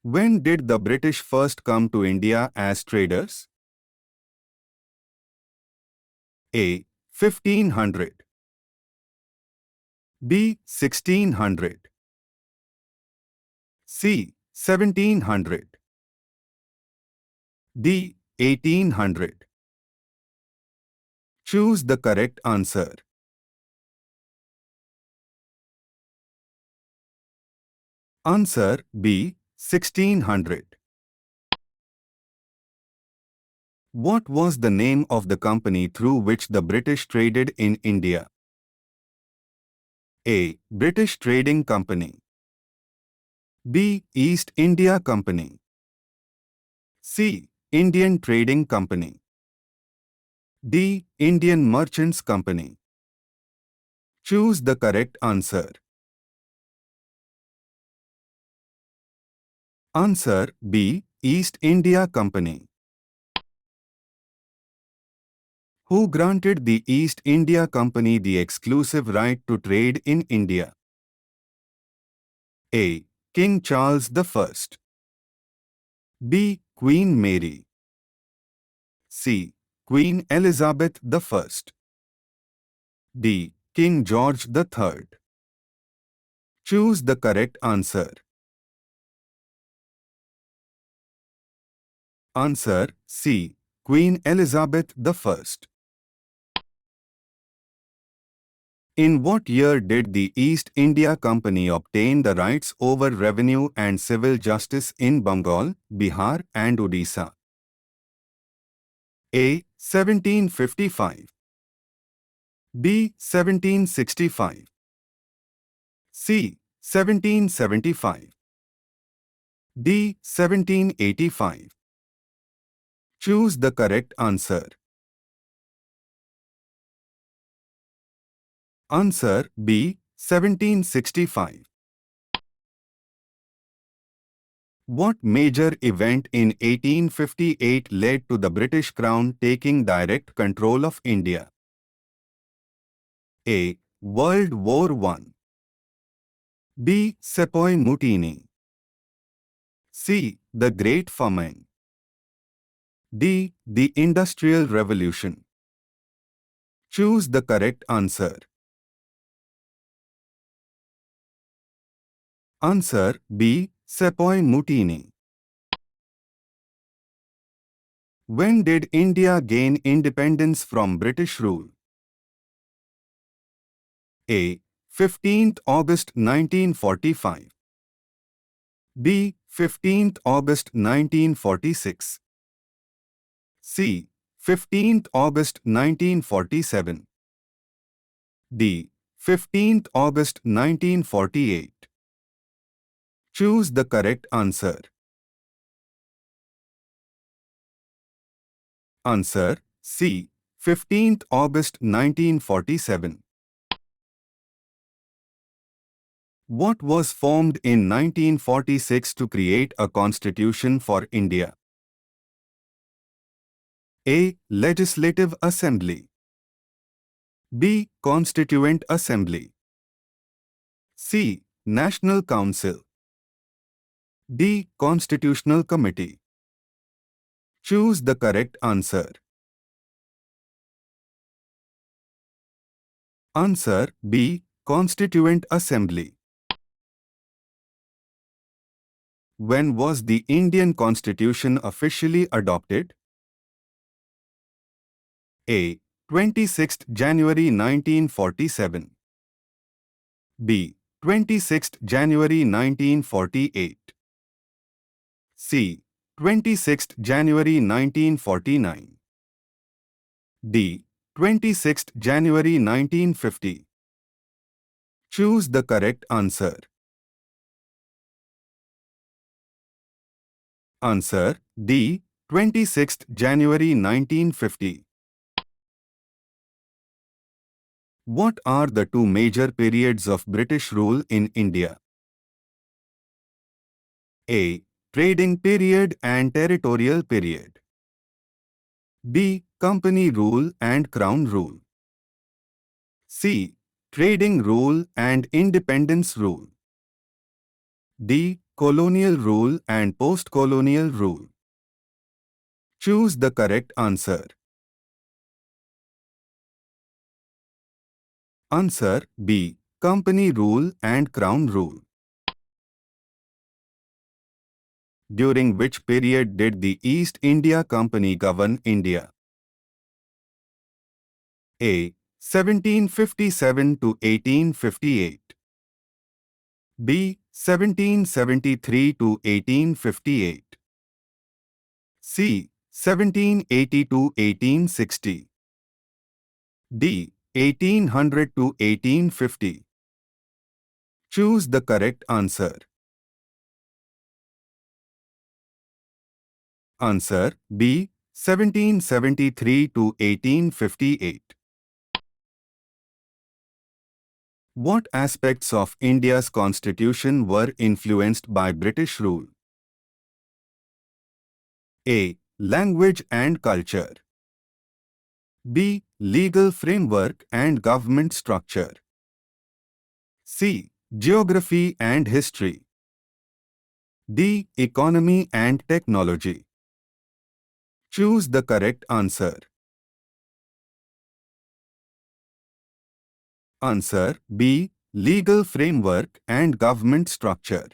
When did the British first come to India as traders? A. 1500, B. 1600, C. 1700, D. 1800. Choose the correct answer. Answer B. 1600. What was the name of the company through which the British traded in India? A. British Trading Company, B. East India Company, C. Indian Trading Company, D. Indian Merchants Company. Choose the correct answer. Answer B. East India Company. Who granted the East India Company the exclusive right to trade in India? A. King Charles I, B. Queen Mary, C. Queen Elizabeth I, D. King George III. Choose the correct answer. Answer C. Queen Elizabeth I. In what year did the East India Company obtain the rights over revenue and civil justice in Bengal, Bihar and Odisha? A. 1755, B. 1765, C. 1775, D. 1785. Choose the correct answer. Answer B. 1765. What major event in 1858 led to the British Crown taking direct control of India? A. World War I, B. Sepoy Mutiny, C. The Great Famine, D. The Industrial Revolution. Choose the correct answer. Answer B. Sepoy Mutiny. When did India gain independence from British rule? A. 15th August 1945, B. 15th August 1946, C. 15th August 1947, D. 15th August 1948. Choose the correct answer. Answer C. 15th August 1947. What was formed in 1946 to create a constitution for India? A. Legislative Assembly, B. Constituent Assembly, C. National Council, D. Constitutional Committee. Choose the correct answer. Answer B. Constituent Assembly. When was the Indian Constitution officially adopted? A. 26th January 1947, B. 26th January 1948, C. 26th January 1949, D. 26th January 1950. Choose the correct answer. Answer D. 26th January 1950. What are the two major periods of British rule in India? A. Trading period and territorial period, B. Company rule and Crown rule, C. Trading rule and independence rule, D. colonial rule and post-colonial rule. Choose the correct answer. Answer B. Company rule and Crown rule. During which period did the East India Company govern India? A. 1757 to 1858. B. 1773 to 1858. C. 1780 to 1860. D. 1800 to 1850. Choose the correct answer. Answer B. 1773 to 1858. What aspects of India's constitution were influenced by British rule? A. Language and culture. B. Legal framework and government structure. C. Geography and history. D. Economy and technology. Choose the correct answer. Answer B. Legal framework and government structure.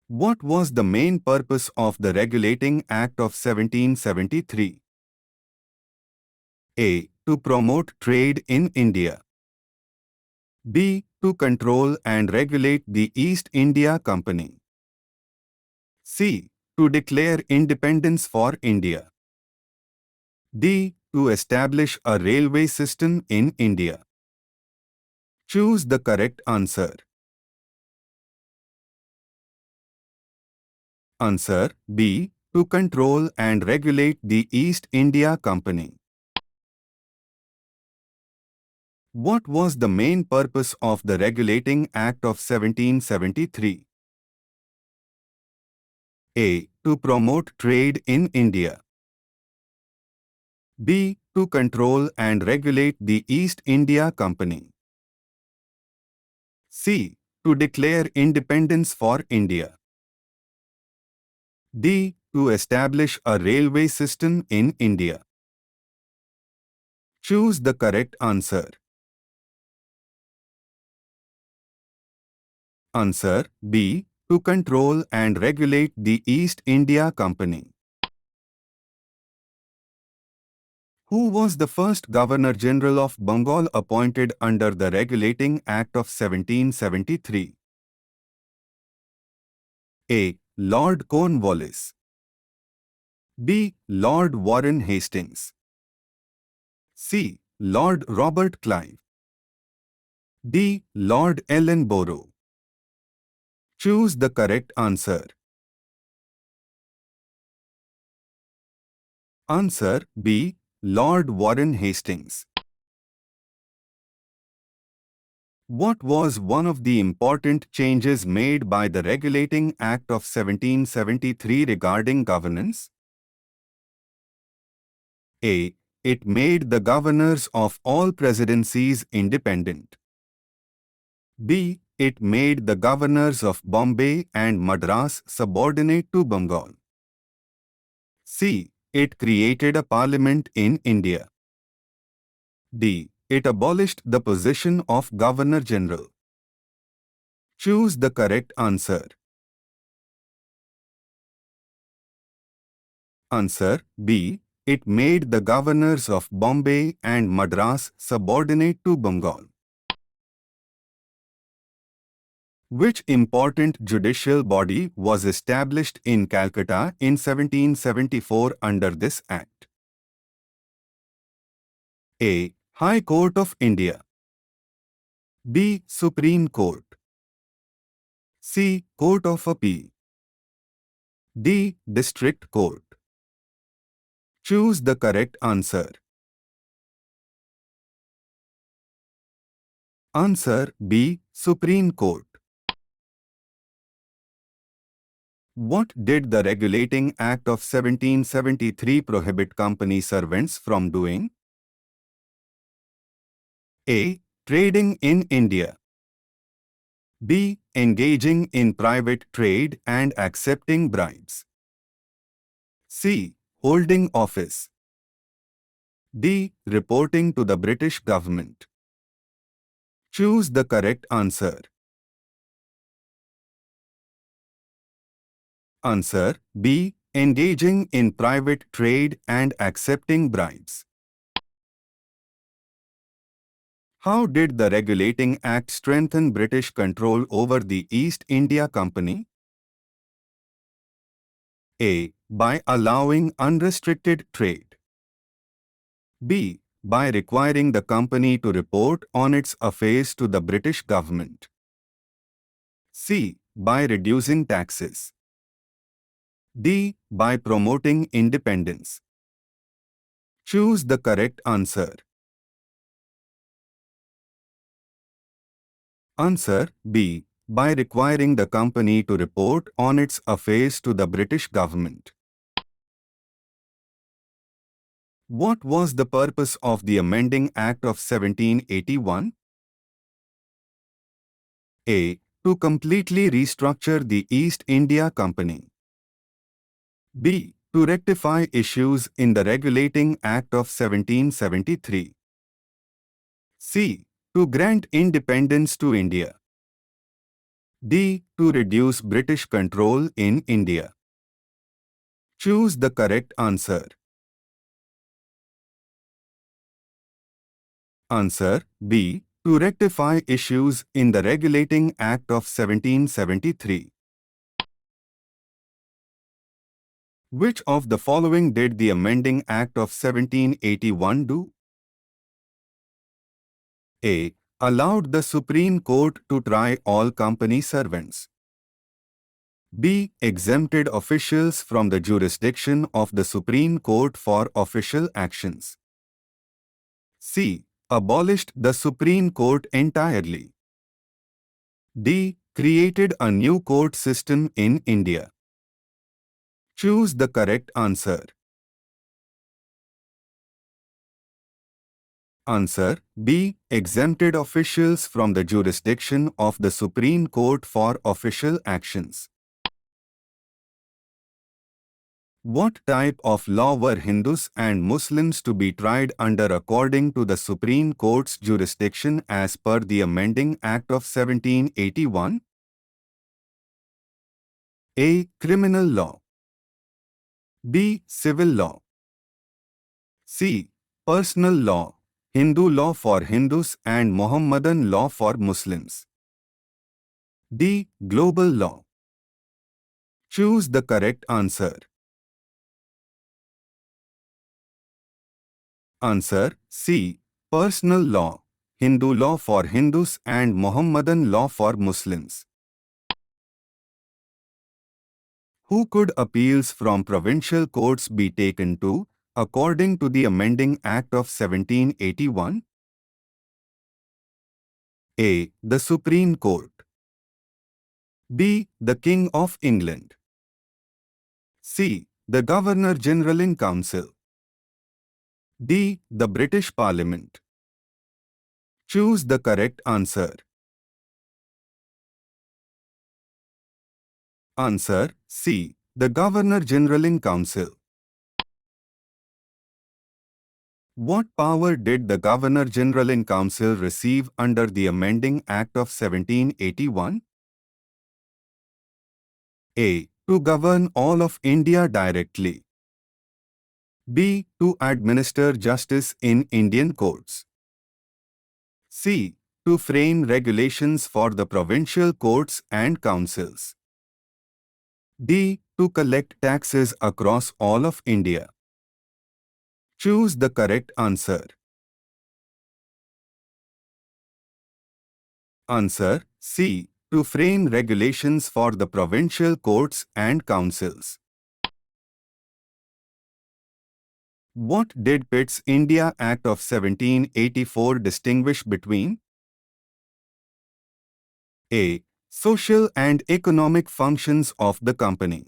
What was the main purpose of the Regulating Act of 1773? A. To promote trade in India. B. To control and regulate the East India Company. C. To declare independence for India. D. To establish a railway system in India. Choose the correct answer. Answer B. To control and regulate the East India Company. What was the main purpose of the Regulating Act of 1773? A. To promote trade in India. B. To control and regulate the East India Company. C. To declare independence for India. D. To establish a railway system in India. Choose the correct answer. Answer B. To control and regulate the East India Company. Who was the first Governor-General of Bengal appointed under the Regulating Act of 1773? A. Lord Cornwallis. B. Lord Warren Hastings. C. Lord Robert Clive. D. Lord Ellenborough. Choose the correct answer. Answer B. Lord Warren Hastings. What was one of the important changes made by the Regulating Act of 1773 regarding governance? A. It made the governors of all presidencies independent. B. It made the governors of Bombay and Madras subordinate to Bengal. C. It created a parliament in India. D. It abolished the position of Governor-General. Choose the correct answer. Answer B. It made the governors of Bombay and Madras subordinate to Bengal. Which important judicial body was established in Calcutta in 1774 under this Act? A. High Court of India. B. Supreme Court. C. Court of Appeal. D. District Court. Choose the correct answer. Answer B. Supreme Court. What did the Regulating Act of 1773 prohibit company servants from doing? A. Trading in India. B. Engaging in private trade and accepting bribes. C. Holding office. D. Reporting to the British government. Choose the correct answer. Answer B. Engaging in private trade and accepting bribes. How did the Regulating Act strengthen British control over the East India Company? A. By allowing unrestricted trade. B. By requiring the company to report on its affairs to the British government. C. By reducing taxes. D. By promoting independence. Choose the correct answer. Answer B. By requiring the company to report on its affairs to the British government. What was the purpose of the Amending Act of 1781? A. To completely restructure the East India Company. B. To rectify issues in the Regulating Act of 1773. C. To grant independence to India. D. To reduce British control in India. Choose the correct answer. Answer B. To rectify issues in the Regulating Act of 1773. Which of the following did the Amending Act of 1781 do? A. Allowed the Supreme Court to try all company servants. B. Exempted officials from the jurisdiction of the Supreme Court for official actions. C. Abolished the Supreme Court entirely. D. Created a new court system in India. Choose the correct answer. Answer B. Exempted officials from the jurisdiction of the Supreme Court for official actions. What type of law were Hindus and Muslims to be tried under according to the Supreme Court's jurisdiction as per the Amending Act of 1781? A. Criminal law. B. Civil law. C. Personal law, Hindu law for Hindus and Mohammedan law for Muslims. D. Global law. Choose the correct answer. Answer C. Personal law, Hindu law for Hindus and Mohammedan law for Muslims. Who could appeals from provincial courts be taken to, according to the Amending Act of 1781? A. The Supreme Court. B. The King of England. C. The Governor-General in Council. D. The British Parliament. Choose the correct answer. Answer C. The Governor-General in Council. What power did the Governor-General in Council receive under the Amending Act of 1781? A. To govern all of India directly. B. To administer justice in Indian courts. C. To frame regulations for the provincial courts and councils. D. To collect taxes across all of India. Choose the correct answer. Answer C. To frame regulations for the provincial courts and councils. What did Pitt's India Act of 1784 distinguish between? A. Social and economic functions of the company.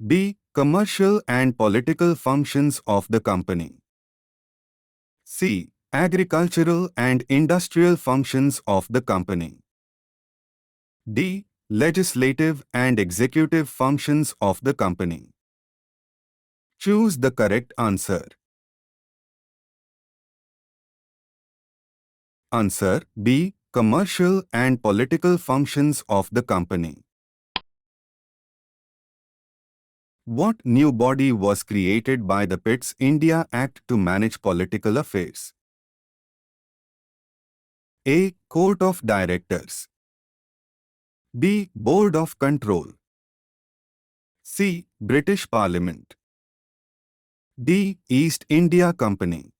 B. Commercial and political functions of the company. C. Agricultural and industrial functions of the company. D. Legislative and executive functions of the company. Choose the correct answer. Answer B. Commercial and political functions of the company. What new body was created by the Pitt's India Act to manage political affairs? A. Court of Directors. B. Board of Control. C. British Parliament. D. East India Company.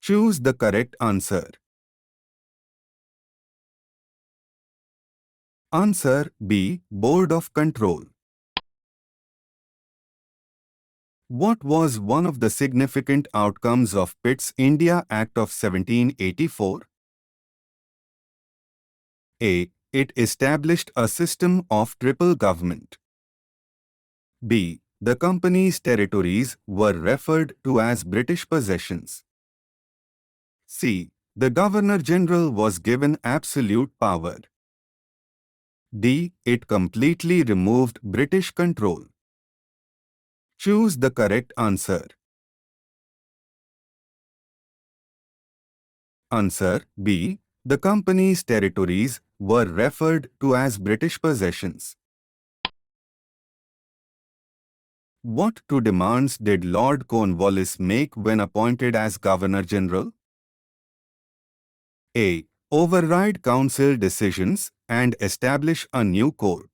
Choose the correct answer. Answer B. Board of Control. What was one of the significant outcomes of Pitt's India Act of 1784? A. It established a system of triple government. B. The company's territories were referred to as British possessions. C. The Governor-General was given absolute power. D. It completely removed British control. Choose the correct answer. Answer B. The company's territories were referred to as British possessions. What two demands did Lord Cornwallis make when appointed as Governor-General? A. Override council decisions and establish a new court.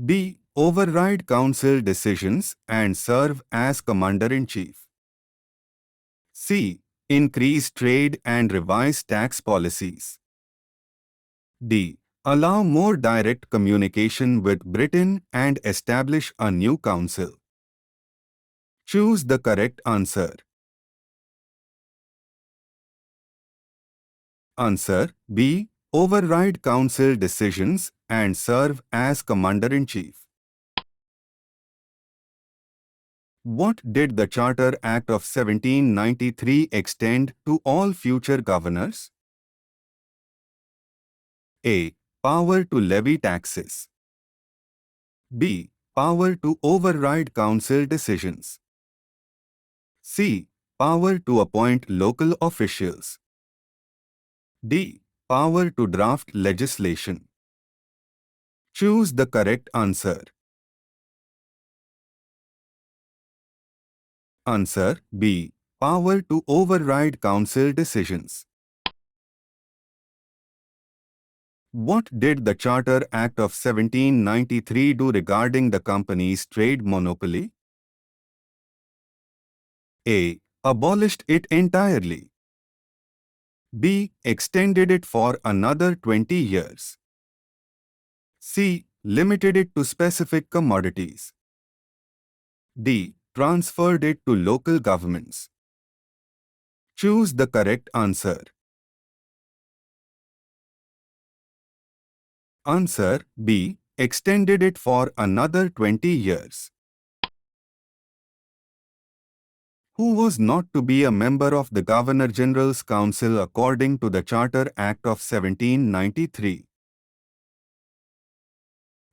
B. Override council decisions and serve as Commander-in-Chief. C. Increase trade and revise tax policies. D. Allow more direct communication with Britain and establish a new council. Choose the correct answer. Answer B. Override council decisions and serve as Commander-in-Chief. What did the Charter Act of 1793 extend to all future governors? A. Power to levy taxes. B. Power to override council decisions. C. Power to appoint local officials. D. Power to draft legislation. Choose the correct answer. Answer B. Power to override council decisions. What did the Charter Act of 1793 do regarding the company's trade monopoly? A. Abolished it entirely. B. Extended it for another 20 years. C. Limited it to specific commodities. D. Transferred it to local governments. Choose the correct answer. Answer B. Extended it for another 20 years. Who was not to be a member of the Governor-General's Council according to the Charter Act of 1793?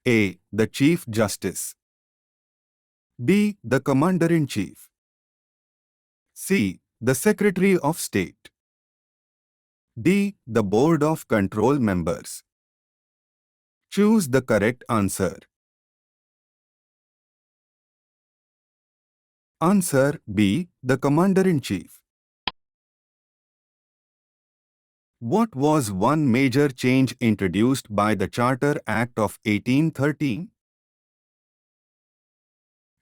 A. The Chief Justice. B. The Commander-in-Chief. C. The Secretary of State. D. The Board of Control members. Choose the correct answer. Answer B. The Commander-in-Chief. What was one major change introduced by the Charter Act of 1813?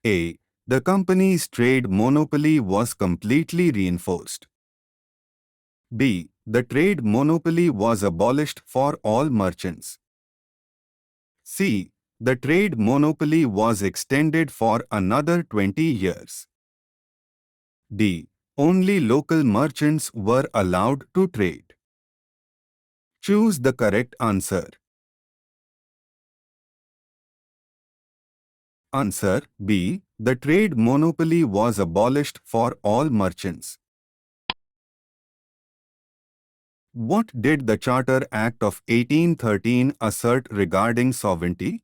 A. The company's trade monopoly was completely reinforced. B. The trade monopoly was abolished for all merchants. C. The trade monopoly was extended for another 20 years. D. Only local merchants were allowed to trade. Choose the correct answer. Answer B. The trade monopoly was abolished for all merchants. What did the Charter Act of 1813 assert regarding sovereignty?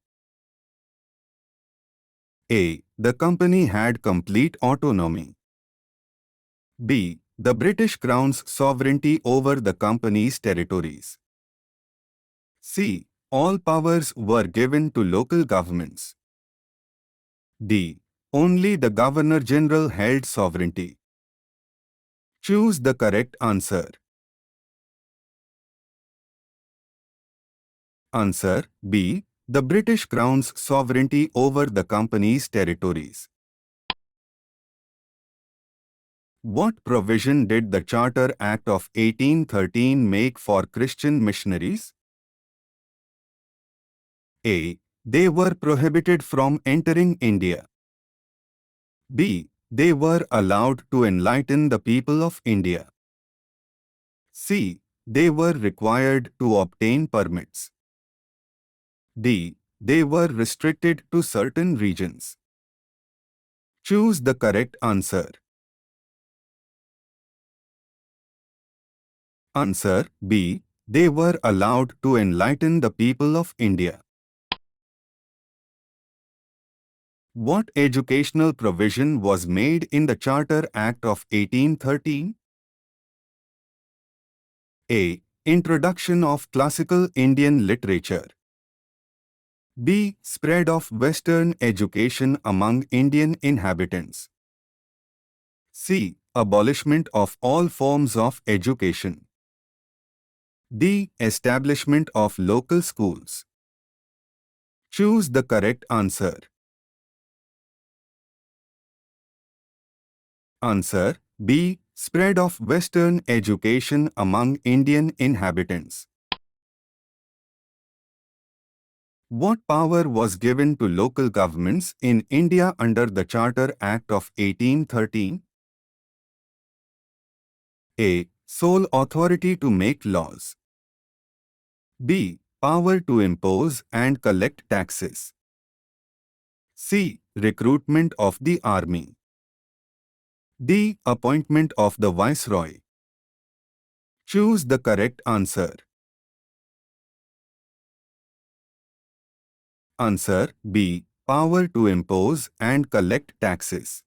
A. The company had complete autonomy. B. The British Crown's sovereignty over the company's territories. C. All powers were given to local governments. D. Only the Governor-General held sovereignty. Choose the correct answer. Answer B. The British Crown's sovereignty over the company's territories. What provision did the Charter Act of 1813 make for Christian missionaries? A. They were prohibited from entering India. B. They were allowed to enlighten the people of India. C. They were required to obtain permits. D. They were restricted to certain regions. Choose the correct answer. Answer B. They were allowed to enlighten the people of India. What educational provision was made in the Charter Act of 1813? A. Introduction of classical Indian literature. B. Spread of Western education among Indian inhabitants. C. Abolishment of all forms of education. D. Establishment of local schools. Choose the correct answer. Answer B. Spread of Western education among Indian inhabitants. What power was given to local governments in India under the Charter Act of 1813? A. Sole authority to make laws. B. Power to impose and collect taxes. C. Recruitment of the army. D. Appointment of the Viceroy. Choose the correct answer. Answer B. Power to impose and collect taxes.